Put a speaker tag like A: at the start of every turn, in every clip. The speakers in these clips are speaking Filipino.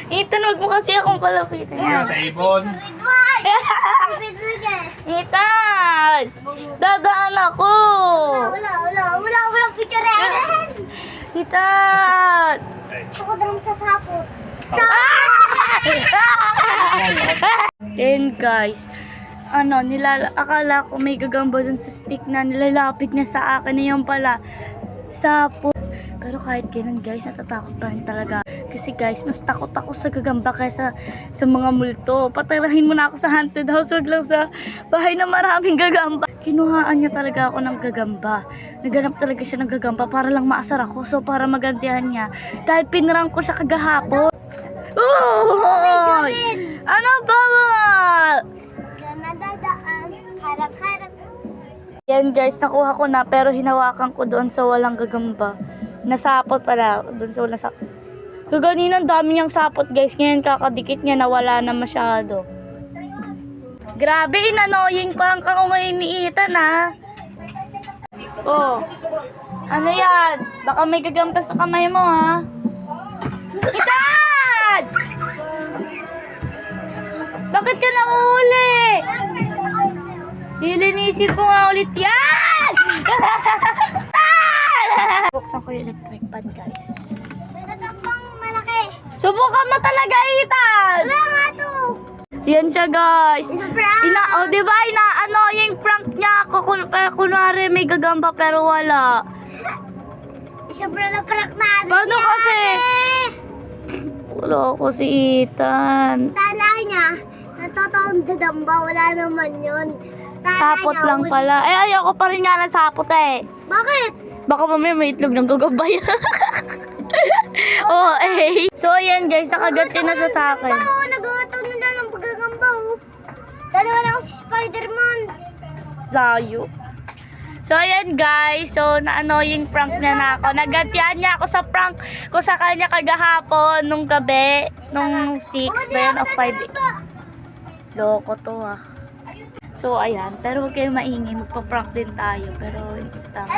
A: Ethan, wag mo kasi akong palapitin.
B: Wala sa ibon.
A: Ethan! Dadaan ako!
C: Wala picture yan.
A: Ethan!
C: Ako dalang sa sapot.
A: Then guys, akala ko may gagamba dun sa stick na nilalapit niya sa akin na yan pala. Sapo. Pero kahit ganun guys, natatakot pa rin talaga. Kasi guys, mas takot ako sa gagamba kaysa sa mga multo. Patirahin mo na ako sa haunted house, wag lang sa bahay na maraming gagamba. Kinuhaan niya talaga ako ng gagamba. Naganap talaga siya ng gagamba para lang maasar ako. So para magantihan niya. Dahil pinarang ko siya kagahapon. Ano ba?
C: Nadadaan. Harap-harap.
A: Yan guys, nakuha ko na pero hinawakan ko doon sa walang gagamba. Nasapot pala. Doon sa walang sapot. Kaganinang dami niyang sapot guys. Ngayon kakadikit niya nawala na masyado. Grabe, inannoying pa ang kaungay ni Ethan ha. Oh. Ano yan? Baka may gagamba sa kamay mo ha. Ethan! Bakit ka nahuli? Lilinisin ko nga ulit yan! Buksan ko yung electric fan guys.
C: Natapang malaki.
A: Subukan mo talaga, Ethan!
C: Wala nga to.
A: Yan siya guys.
C: It's a prank.
A: Diba, yung prank niya ako. Kunwari may gagamba pero wala.
C: Sobrang na-prank na.
A: Paano kasi? Wala ako si Ethan.
C: Tala niya, natotoong dadamba, wala naman yun.
A: Sapot lang pala. Ayoko pa rin nga ng sapot eh.
C: Bakit?
A: Baka mamaya may itlog ng gagambay. So ayan guys, nakaganti na siya sa akin.
C: Nagataw na lang ng pagagamba oh. Dalawa lang ako si Spider-Man.
A: Layo. So ayan guys, so na-annoying prank niya na ako. Nagantihan niya ako sa prank ko sa kanya kagahapon nung gabi. Nung 6 ba yun o 5? Loko to ah. So ayan, pero huwag kayong maingay, magpa-prank din tayo. Pero it's tama.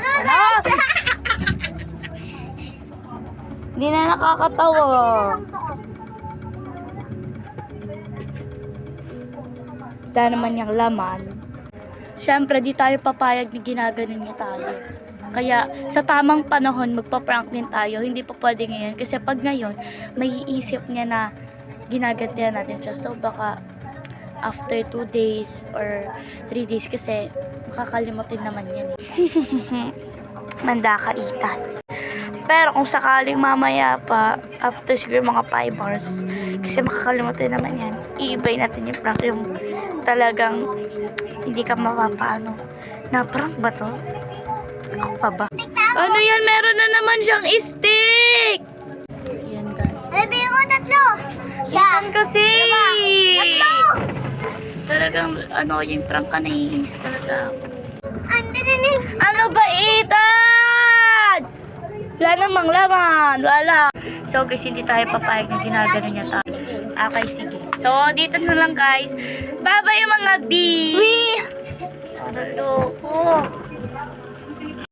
A: Hindi na nakakatawa. Wala naman niyang laman. Siyempre, di tayo papayag na ginaganon niya tayo. Kaya, sa tamang panahon, magpa-prank din tayo. Hindi pa pwede ngayon. Kasi pag ngayon, may iisip niya na ginagantihan natin siya. So, baka after 2 days or 3 days kasi makakalimutin naman yan eh. Manda ka, Ethan. Pero kung sakaling mamaya pa, after siguro mga 5 hours, kasi makakalimutin naman yan, iibay natin yung prank, yung talagang hindi ka mapapaano. Na prank ba to? Ako pa ba? Ano yan? Meron na naman siyang stick! Yan guys.
C: Sabi mo 3.
A: Yan kasi!
C: 3!
A: Talagang yung prank ka, naiinis talaga ako.
C: Andun.
A: Ano ba, Ethan? Wala namang laman. Wala. So guys, hindi tayo papayag na ginagano niya tayo. Okay, sige. So, dito na lang guys. Bye-bye mga B!
C: Wee!
A: Loko.